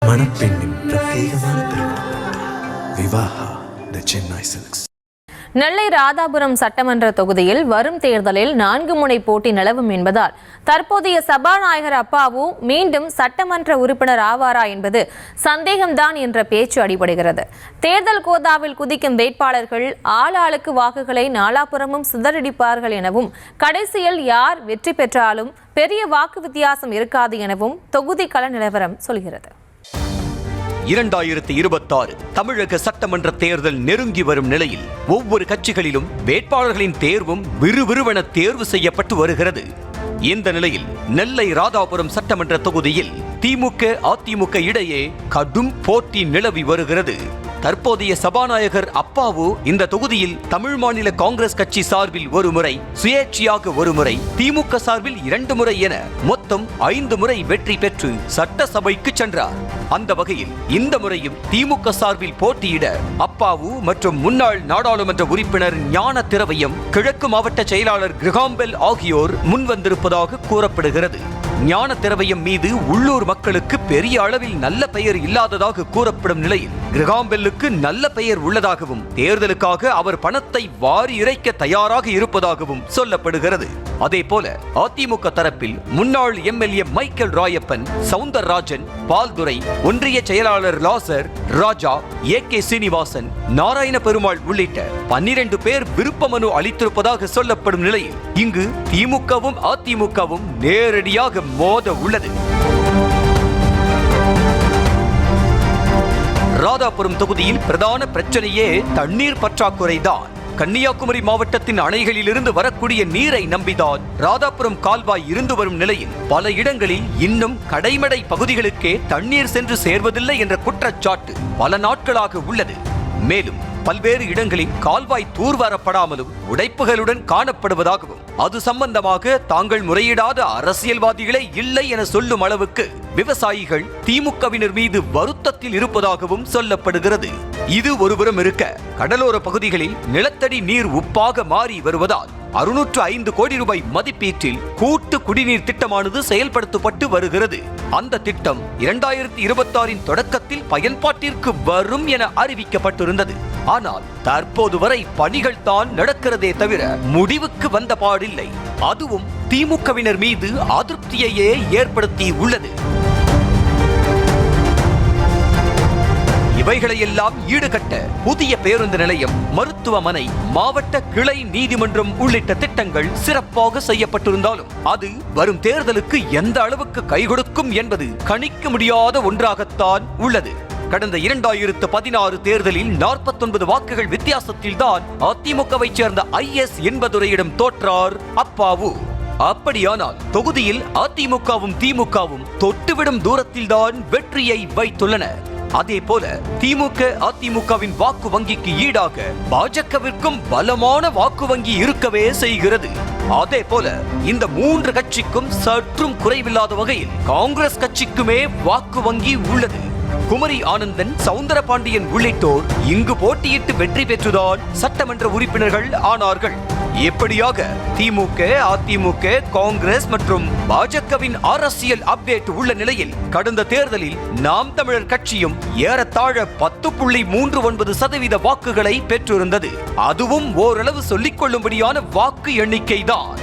மணப்பெண்ணின் பிரத்யேகமான திருமணம் விவாஹா தி சென்னை சில்க்ஸ். நெல்லை ராதாபுரம் சட்டமன்ற தொகுதியில் வரும் தேர்தலில் 4 முனை போட்டி நிலவும் என்பதால் தற்போதைய சபாநாயகர் அப்பாவு மீண்டும் சட்டமன்ற உறுப்பினர் ஆவாரா என்பது சந்தேகம்தான் என்ற பேச்சு அடிபடுகிறது. தேர்தல் கோதாவில் குதிக்கும் வேட்பாளர்கள் ஆளாளுக்கு வாக்குகளை நாலாபுரமும் சிதறடிப்பார்கள் எனவும் கடைசியில் யார் வெற்றி பெற்றாலும் பெரிய வாக்கு வித்தியாசம் இருக்காது எனவும் தொகுதி கள நிலவரம் சொல்கிறது. 2026 தமிழக சட்டமன்ற தேர்தல் நெருங்கி வரும் நிலையில் ஒவ்வொரு கட்சிகளிலும் வேட்பாளர்களின் தேர்வும் விறுவிறுவென தேர்வு செய்யப்பட்டு வருகிறது. இந்த நிலையில் நெல்லை ராதாபுரம் சட்டமன்ற தொகுதியில் திமுக அதிமுக இடையே கடும் போட்டி நிலவி வருகிறது. தற்போதைய சபாநாயகர் அப்பாவு இந்த தொகுதியில் தமிழ் மாநில காங்கிரஸ் கட்சி சார்பில் ஒரு முறை, சுயேட்சையாக ஒரு முறை, திமுக சார்பில் 2 முறை என மொத்தம் 5 முறை வெற்றி பெற்று சட்டசபைக்கு சென்றார். அந்த வகையில் இந்த முறையும் திமுக சார்பில் போட்டியிட அப்பாவு மற்றும் முன்னாள் நாடாளுமன்ற உறுப்பினர் ஞான திரவியம், கிழக்கு மாவட்ட செயலாளர் கிரகாம்பெல் ஆகியோர் முன்வந்திருப்பதாக கூறப்படுகிறது. ஞான திரவியம் மீது உள்ளூர் மக்களுக்கு பெரிய அளவில் நல்ல பெயர் இல்லாததாக கூறப்படும் நிலையில் கிரகாம்பெல்லுக்கு நல்ல பெயர் உள்ளதாகவும் தேர்தலுக்காக அவர் பணத்தை வாரி இறைக்க தயாராக இருப்பதாகவும் சொல்லப்படுகிறது. அதே போல அதிமுக தரப்பில் முன்னாள் எம்எல்ஏ மைக்கேல் ராயப்பன், சவுந்தரராஜன், பால்துரை, ஒன்றிய செயலாளர் லாசர், ராஜா, ஏ.கே. சீனிவாசன், நாராயண பெருமாள் உள்ளிட்ட 12 பேர் விருப்ப மனு அளித்திருப்பதாக சொல்லப்படும் நிலையில் இங்கு திமுகவும் அதிமுகவும் நேரடியாக மோத உள்ளது. ராதாபுரம் தொகுதியில் பிரதான பிரச்சனையே தண்ணீர் பற்றாக்குறைதான். கன்னியாகுமரி மாவட்டத்தின் அணைகளிலிருந்து வரக்கூடிய நீரை நம்பிதான் ராதாபுரம் கால்வாய் இருந்து வரும் நிலையில் பல இடங்களில் இன்னும் கடைமடை பகுதிகளுக்கே தண்ணீர் சென்று சேர்வதில்லை என்ற குற்றச்சாட்டு பல நாட்களாக உள்ளது. மேலும் பல்வேறு இடங்களில் கால்வாய் தூர்வாரப்படாமலும் உடைப்புகளுடன் காணப்படுவதாகவும் அது சம்பந்தமாக தாங்கள் முறையிடாத அரசியல்வாதிகளே இல்லை என சொல்லும் அளவுக்கு விவசாயிகள் திமுகவினர் மீது வருத்தத்தில் இருப்பதாகவும் சொல்லப்படுகிறது. இது ஒருபுறம் இருக்க, கடலோர பகுதிகளில் நிலத்தடி நீர் உப்பாக மாறி வருவதால் 605 கோடி ரூபாய் மதிப்பீட்டில் கூட்டு குடிநீர் திட்டமானது செயல்படுத்தப்பட்டு வருகிறது. அந்த திட்டம் 2026 தொடக்கத்தில் பயன்பாட்டிற்கு வரும் என அறிவிக்கப்பட்டிருந்தது. ஆனால் தற்போது வரை பணிகள் தான் நடக்கிறதே தவிர முடிவுக்கு வந்த பாடில்லை. அதுவும் திமுகவினர் மீது அதிருப்தியையே ஏற்படுத்தி உள்ளது. இவைகளையெல்லாம் ஈடுகட்ட புதிய பேருந்து நிலையம், மருத்துவமனை, மாவட்ட கிளை நீதிமன்றம் உள்ளிட்ட திட்டங்கள் சிறப்பாக செய்யப்பட்டிருந்தாலும் அது வரும் தேர்தலுக்கு எந்த அளவுக்கு கை கொடுக்கும் என்பது கணிக்க முடியாத ஒன்றாகத்தான் உள்ளது. கடந்த 2016 தேர்தலில் 49 வாக்குகள் வித்தியாசத்தில் தான் அதிமுகவை சேர்ந்த IS என்பதுரையிடம் தோற்றார் அப்பாவு. அப்படியானால் தொகுதியில் அதிமுகவும் திமுகவும் தொட்டுவிடும் தூரத்தில்தான் வெற்றியை வைத்துள்ளன. அதே போல திமுக அதிமுகவின் வாக்கு வங்கிக்கு ஈடாக பாஜகவிற்கும் பலமான வாக்கு வங்கி இருக்கவே செய்கிறது. அதே போல இந்த 3 கட்சிக்கும் சற்றும் குறைவில்லாத வகையில் காங்கிரஸ் கட்சிக்குமே வாக்கு வங்கி உள்ளது. குமரி ஆனந்தன், சவுந்தரபாண்டியன் உள்ளிட்டோர் இங்கு போட்டியிட்டு வெற்றி பெற்றுதான் சட்டமன்ற உறுப்பினர்கள் ஆனார்கள். எப்படியாக திமுக, அதிமுக, காங்கிரஸ் மற்றும் பாஜகவின் அரசியல் அப்டேட் உள்ள நிலையில் கடந்த தேர்தலில் நாம் தமிழர் கட்சியும் ஏறத்தாழ 10.39% வாக்குகளை பெற்றிருந்தது. அதுவும் ஓரளவு சொல்லிக் கொள்ளும்படியான வாக்கு எண்ணிக்கைதான்.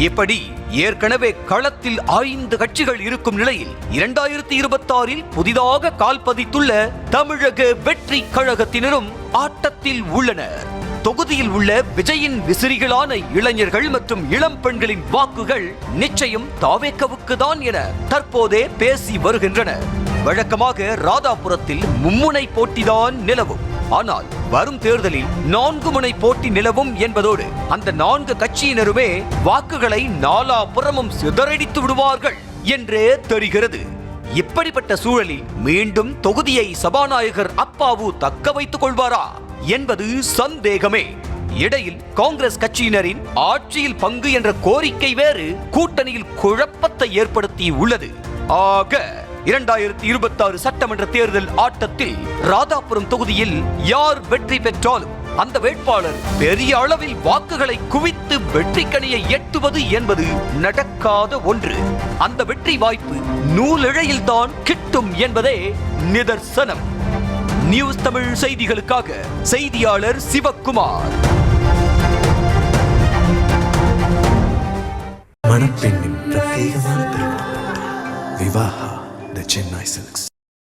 இப்படி ஏற்கனவே களத்தில் 5 கட்சிகள் இருக்கும் நிலையில் 2026 புதிதாக கால் பதித்துள்ள தமிழக வெற்றி கழகத்தினரும் ஆட்டத்தில் உள்ளனர். தொகுதியில் உள்ள விஜயின் விசிறிகளான இளைஞர்கள் மற்றும் இளம் பெண்களின் வாக்குகள் நிச்சயம் தாவேக்கவுக்கு தான் என தற்போதே பேசி வருகின்றனர். வழக்கமாக ராதாபுரத்தில் மும்முனை போட்டிதான் நிலவும். ஆனால் வரும் தேர்தலில் 4 முனை போட்டி நிலவும் என்பதோடு அந்த 4 கட்சியினருமே வாக்குகளை நாலாபுறமும் சிதறடித்து விடுவார்கள் என்றே தெரிகிறது. இப்படிப்பட்ட சூழலில் மீண்டும் தொகுதியை சபாநாயகர் அப்பாவு தக்க வைத்துக் கொள்வாரா என்பது சந்தேகமே. இடையில் காங்கிரஸ் கட்சியினரின் ஆட்சியில் பங்கு என்ற கோரிக்கை வேறு கூட்டணியில் குழப்பத்தை ஏற்படுத்தி உள்ளது. ஆக 2026 சட்டமன்ற தேர்தல் ஆட்டத்தில் ராதாபுரம் தொகுதியில் யார் வெற்றி பெற்றாலும் அந்த வேட்பாளர் பெரிய அளவில் வாக்குகளை குவித்து வெற்றிக்கனியை எட்டுவது என்பது நடக்காத ஒன்று. அந்த வெற்றி வாய்ப்பு நூலிழையில் தான் கிட்டும் என்பதே நிதர்சனம். நியூஸ் தமிழ் செய்திகளுக்காக செய்தியாளர் சிவக்குமார். மணப்பெண்ணின் பிரத்யேகமான திருமணம் விவாஹா தி சென்னை சில்க்ஸ்.